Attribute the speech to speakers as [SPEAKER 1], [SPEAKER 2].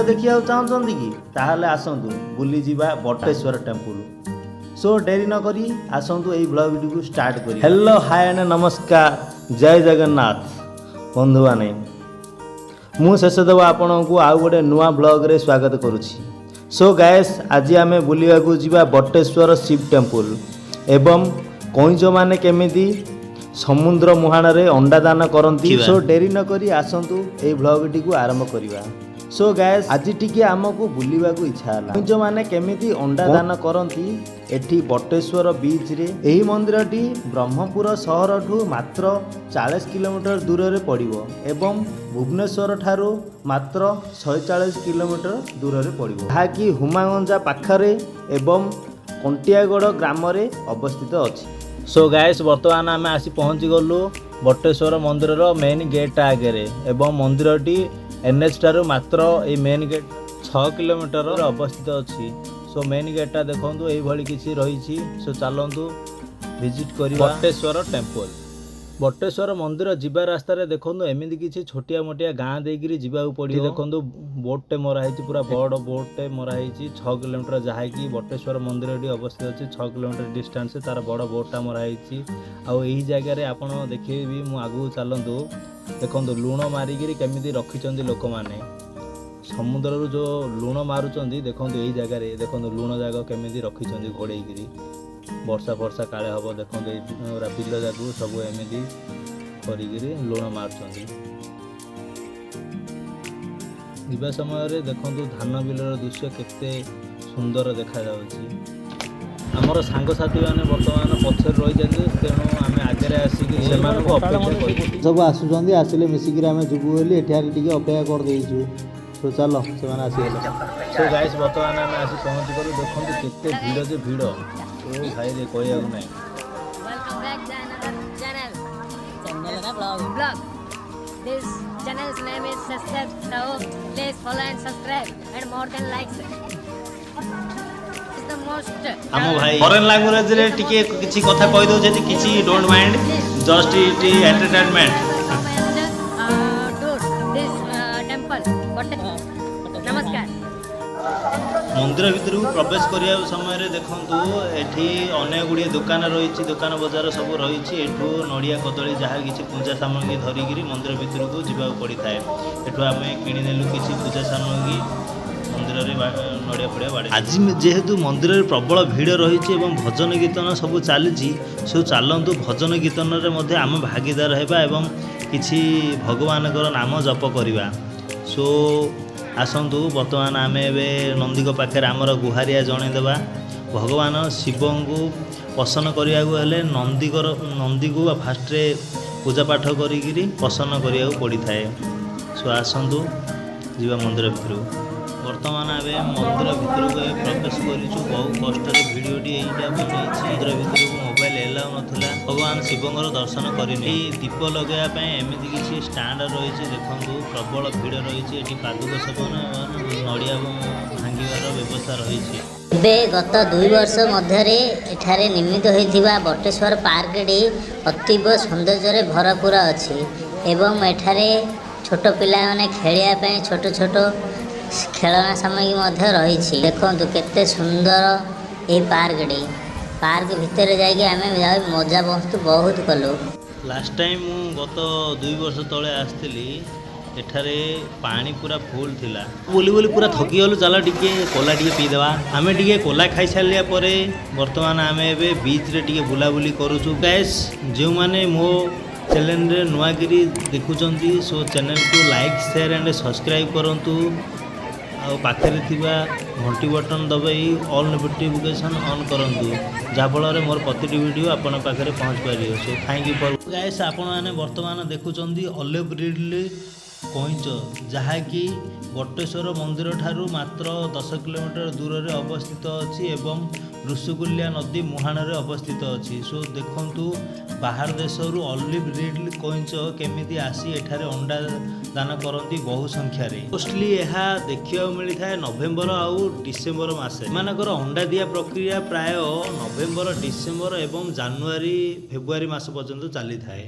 [SPEAKER 1] ମନ୍ଦିର ଦେଖିବାକୁ ଚାହୁଁଛନ୍ତି କି ତାହେଲେ ଆସନ୍ତୁ ବୁଲିଯିବା ବଟେଶ୍ୱର ଟେମ୍ପୁଲ। ସୋ ଡେରି ନ କରି ଆସନ୍ତୁ ଏଇ ବ୍ଲଗ୍ଟିକୁ ଷ୍ଟାର୍ଟ କରି। ହ୍ୟାଲୋ ହାଏ ଆଣ୍ଡ ନମସ୍କାର, ଜୟ ଜଗନ୍ନାଥ ବନ୍ଧୁମାନେ। ମୁଁ ଶେଷଦେବ ଆପଣଙ୍କୁ ଆଉ ଗୋଟେ ନୂଆ ବ୍ଲଗ୍ରେ ସ୍ୱାଗତ କରୁଛି। ସୋ ଗାଏସ୍, ଆଜି ଆମେ ବୁଲିବାକୁ ଯିବା ବଟେଶ୍ୱର ଶିବ ଟେମ୍ପୁଲ ଏବଂ କଇଁଚମାନେ କେମିତି ସମୁଦ୍ର ମୁହାଣରେ ଅଣ୍ଡା ଦାନ କରନ୍ତି। ସୋ ଡେରି ନ କରି ଆସନ୍ତୁ ଏଇ ବ୍ଲଗ୍ଟିକୁ ଆରମ୍ଭ କରିବା। ସୋ ଗାଏସ୍, ଆଜି ଟିକେ ଆମକୁ ବୁଲିବାକୁ ଇଚ୍ଛା ହେଲା କଇଁଚମାନେ କେମିତି ଅଣ୍ଡା ଦାନ କରନ୍ତି ଏଠି ବଟେଶ୍ୱର ବିଚ୍ରେ। ଏହି ମନ୍ଦିରଟି ବ୍ରହ୍ମପୁର ସହରଠୁ ମାତ୍ର 40 କିଲୋମିଟର ଦୂରରେ ପଡ଼ିବ ଏବଂ ଭୁବନେଶ୍ୱର ଠାରୁ ମାତ୍ର 140 କିଲୋମିଟର ଦୂରରେ ପଡ଼ିବ, ଯାହାକି ହୁମାଗଞ୍ଜା ପାଖରେ ଏବଂ କଣ୍ଟିଆଗଡ଼ ଗ୍ରାମରେ ଅବସ୍ଥିତ ଅଛି। ସୋ ଗାଏସ୍, ବର୍ତ୍ତମାନ ଆମେ ଆସି ପହଞ୍ଚିଗଲୁ ବଟେଶ୍ୱର ମନ୍ଦିରର ମେନ୍ ଗେଟ୍ ଆଗରେ ଏବଂ ମନ୍ଦିରଟି NH ଠାରୁ ମାତ୍ର ଏଇ ମେନ୍ ଗେଟ୍ 6 କିଲୋମିଟର ଅବସ୍ଥିତ ଅଛି। ସୋ ମେନ୍ ଗେଟ୍ଟା ଦେଖନ୍ତୁ ଏଇଭଳି କିଛି ରହିଛି। ସୋ ଚାଲନ୍ତୁ ଭିଜିଟ୍ କରିବା ବଟେଶ୍ୱର ଟେମ୍ପଲ। ବଟେଶ୍ୱର ମନ୍ଦିର ଯିବା ରାସ୍ତାରେ ଦେଖନ୍ତୁ ଏମିତି କିଛି ଛୋଟିଆ ମୋଟିଆ ଗାଁ ଦେଇକିରି ଯିବାକୁ ପଡ଼ିବ। ଦେଖନ୍ତୁ ବୋଟ୍ଟେ ମରା ହେଇଛି, ପୁରା ବଡ଼ ବୋଟ୍ଟେ ମରା ହେଇଛି 6 କିଲୋମିଟର, ଯାହାକି ବଟେଶ୍ୱର ମନ୍ଦିରଟି ଅବସ୍ଥିତ ଅଛି 6 କିଲୋମିଟର ଡିଷ୍ଟାନ୍ସ, ତାର ବଡ଼ ବୋଟ୍ଟା ମରା ହେଇଛି। ଆଉ ଏହି ଜାଗାରେ ଆପଣ ଦେଖିବି, ମୁଁ ଆଗକୁ ଚାଲନ୍ତୁ, ଦେଖନ୍ତୁ ଲୁଣ ମାରିକିରି କେମିତି ରଖିଛନ୍ତି ଲୋକମାନେ। ସମୁଦ୍ରରୁ ଯେଉଁ ଲୁଣ ମାରୁଛନ୍ତି ଦେଖନ୍ତୁ ଏଇ ଜାଗାରେ, ଦେଖନ୍ତୁ ଲୁଣ ଯାକ କେମିତି ରଖିଛନ୍ତି ଘୋଡ଼େଇକିରି। ବର୍ଷା ଫର୍ଷା କାଳେ ହେବ, ଦେଖନ୍ତୁ ଏଇ ବିଲ ଯାକୁ ସବୁ ଏମିତି କରିକିରି ଲୁଣ ମାରୁଛନ୍ତି। ଯିବା ସମୟରେ ଦେଖନ୍ତୁ ଧାନ ବିଲର ଦୃଶ୍ୟ କେତେ ସୁନ୍ଦର ଦେଖାଯାଉଛି। ଆମର ସାଙ୍ଗସାଥି ମାନେ ବର୍ତ୍ତମାନ ପଛରେ ରହିଛନ୍ତି, ତେଣୁ ଆମେ ଆଗରେ ଆସିକି ସେମାନଙ୍କୁ ଅପେକ୍ଷା କରିଛୁ। ସବୁ ଆସୁଛନ୍ତି, ଆସିଲେ ମିଶିକିରି ଆମେ ଯିବୁ ବୋଲି ଏଠାରେ ଟିକେ ଅପେକ୍ଷା କରିଦେଇଛୁ। ତ ଚାଲ, ସେମାନେ ଆସିଗଲେ। ସୋ ଗାଇସ୍, ବର୍ତ୍ତମାନ ଆମେ ଆସି ପହଞ୍ଚିଗଲୁ। ଦେଖନ୍ତୁ କେତେ ଭିଡ଼ ଯେ ଭିଡ଼, ଓ ଭାଇରେ କହିବାକୁ ନାହିଁ।
[SPEAKER 2] Welcome back to another channel. Vlog. This channel's name is Subscribe. So please follow and subscribe and more than likes. It's the most.
[SPEAKER 1] ଆମ ଭାଇ ଫରେନ୍ ଲାଙ୍ଗୁଏଜରେ ଟିକେ କିଛି କଥା କହିଦେଉଛନ୍ତି, କିଛି don't mind, just it entertainment.
[SPEAKER 2] This temple. ନମସ୍କାର।
[SPEAKER 1] ମନ୍ଦିର ଭିତରକୁ ପ୍ରବେଶ କରିବା ସମୟରେ ଦେଖନ୍ତୁ ଏଠି ଅନେକ ଗୁଡ଼ିଏ ଦୋକାନ ରହିଛି, ଦୋକାନ ବଜାର ସବୁ ରହିଛି। ଏଠୁ ନଡ଼ିଆ କଦଳୀ ଯାହା କିଛି ପୂଜା ସାମଗ୍ରୀ ଧରିକିରି ମନ୍ଦିର ଭିତରକୁ ଯିବାକୁ ପଡ଼ିଥାଏ। ଏଠୁ ଆମେ କିଣିନେଲୁ କିଛି ପୂଜା ସାମଗ୍ରୀ, ମନ୍ଦିରରେ ନଡ଼ିଆ ଫଡ଼ିଆ ବାଡ଼େଇ। ଆଜି ଯେହେତୁ ମନ୍ଦିରରେ ପ୍ରବଳ ଭିଡ଼ ରହିଛି ଏବଂ ଭଜନ କୀର୍ତ୍ତନ ସବୁ ଚାଲିଛି, ସବୁ ଚାଲନ୍ତୁ ଭଜନ କୀର୍ତ୍ତନରେ ମଧ୍ୟ ଆମେ ଭାଗିଦାର ହେବା ଏବଂ କିଛି ଭଗବାନଙ୍କର ନାମ ଜପ କରିବା। ସୋ ଆସନ୍ତୁ, ବର୍ତ୍ତମାନ ଆମେ ଏବେ ନନ୍ଦୀଙ୍କ ପାଖରେ ଆମର ଗୁହାରିଆ ଜଣେଇଦେବା। ଭଗବାନ ଶିବଙ୍କୁ ପ୍ରସନ୍ନ କରିବାକୁ ହେଲେ ନନ୍ଦୀକୁ ଫାଷ୍ଟରେ ପୂଜାପାଠ କରିକିରି ପ୍ରସନ୍ନ କରିବାକୁ ପଡ଼ିଥାଏ। ସୋ ଆସନ୍ତୁ ଯିବା ମନ୍ଦିର ଭିତରକୁ। ବର୍ତ୍ତମାନ ଏବେ ମନ୍ଦିର ଭିତରକୁ ପ୍ରବେଶ କରିଛୁ। ବହୁ କଷ୍ଟରେ ଭିଡ଼ିଓଟି ଏଇଟା ବନେଇଛି। ମନ୍ଦିର ଭିତରକୁ ମୋବାଇଲ ଏଲାଉ ନଥିଲା, ଭଗବାନ ଶିବଙ୍କର ଦର୍ଶନ କରିନି। ଏଇ ଦୀପ ଲଗାଇବା ପାଇଁ ଏମିତି କିଛି ଷ୍ଟାଣ୍ଡ ରହିଛି। ଦେଖନ୍ତୁ ପ୍ରବଳ ଭିଡ଼ ରହିଛି ଏଠି, ପାଦୁକ ସେବନ ନଡ଼ିଆ ଭାଙ୍ଗିବାର ବ୍ୟବସ୍ଥା ରହିଛି।
[SPEAKER 3] ଏବେ ଗତ 2 ବର୍ଷ ମଧ୍ୟରେ ଏଠାରେ ନିର୍ମିତ ହୋଇଥିବା ବଟେଶ୍ୱର ପାର୍କଟି ଅତୀବ ସୌନ୍ଦର୍ଯ୍ୟରେ ଭରପୁର ଅଛି ଏବଂ ଏଠାରେ ଛୋଟ ପିଲାମାନେ ଖେଳିବା ପାଇଁ ଛୋଟ ଛୋଟ ଖେଳନା ସାମଗ୍ରୀ ମଧ୍ୟ ରହିଛି। ଦେଖନ୍ତୁ କେତେ ସୁନ୍ଦର ଏହି ପାର୍କଟି। ପାର୍କ ଭିତରେ ଯାଇକି ଆମେ ମଜା ମସ୍ତି ବହୁତ କଲୁ।
[SPEAKER 1] ଲାଷ୍ଟ ଟାଇମ୍ ମୁଁ ଗତ 2 ବର୍ଷ ତଳେ ଆସିଥିଲି, ଏଠାରେ ପାଣି ପୁରା ଫୁଲ୍ ଥିଲା। ବୁଲି ବୁଲି ପୁରା ଥକିଗଲୁ, ଚାଲ ଟିକେ କୋଲା ଟିକେ ପିଇଦେବା। ଆମେ ଟିକେ କୋଲା ଖାଇସାରିଲା ପରେ ବର୍ତ୍ତମାନ ଆମେ ଏବେ ବିଚ୍ରେ ଟିକେ ବୁଲାବୁଲି କରୁଛୁ। ଗାଇସ୍, ଯେଉଁମାନେ ମୋ ଚ୍ୟାନେଲରେ ନୂଆକିରି ଦେଖୁଛନ୍ତି, ସୋ ଚ୍ୟାନେଲକୁ ଲାଇକ୍, ସେୟାର ଆଣ୍ଡ ସବସ୍କ୍ରାଇବ୍ କରନ୍ତୁ। ଆଉ ପାଖରେ ଥିବା ଘଣ୍ଟି ବଟନ୍ ଦବାଇ ଅଲ୍ ନୋଟିଫିକେସନ୍ ଅନ୍ କରନ୍ତୁ, ଯାହାଫଳରେ ମୋର ପ୍ରତିଟି ଭିଡ଼ିଓ ଆପଣଙ୍କ ପାଖରେ ପହଞ୍ଚି ପାରିବ। So thank you for guys. ଆପଣମାନେ ବର୍ତ୍ତମାନ ଦେଖୁଛନ୍ତି ଅଲିଭ୍ ରିଡ୍ଲେ କଇଁଚ, ଯାହାକି ବଟେଶ୍ୱର ମନ୍ଦିର ଠାରୁ ମାତ୍ର 10 କିଲୋମିଟର ଦୂରରେ ଅବସ୍ଥିତ ଅଛି ଏବଂ ଋଷିକୁଲ୍ୟା ନଦୀ ମୁହାଣରେ ଅବସ୍ଥିତ ଅଛି। ସୋ ଦେଖନ୍ତୁ ବାହାର ଦେଶରୁ ଅଲିଭ୍ ରିଡ୍ଲେ କଇଁଚ କେମିତି ଆସି ଏଠାରେ ଅଣ୍ଡା ଦାନ କରନ୍ତି ବହୁ ସଂଖ୍ୟାରେ। ମୋଷ୍ଟଲି ଏହା ଦେଖିବାକୁ ମିଳିଥାଏ ନଭେମ୍ବର ଆଉ ଡିସେମ୍ବର ମାସରେ। ଏମାନଙ୍କର ଅଣ୍ଡା ଦିଆ ପ୍ରକ୍ରିୟା ପ୍ରାୟ ନଭେମ୍ବର, ଡିସେମ୍ବର ଏବଂ ଜାନୁଆରୀ, ଫେବୃଆରୀ ମାସ ପର୍ଯ୍ୟନ୍ତ ଚାଲିଥାଏ।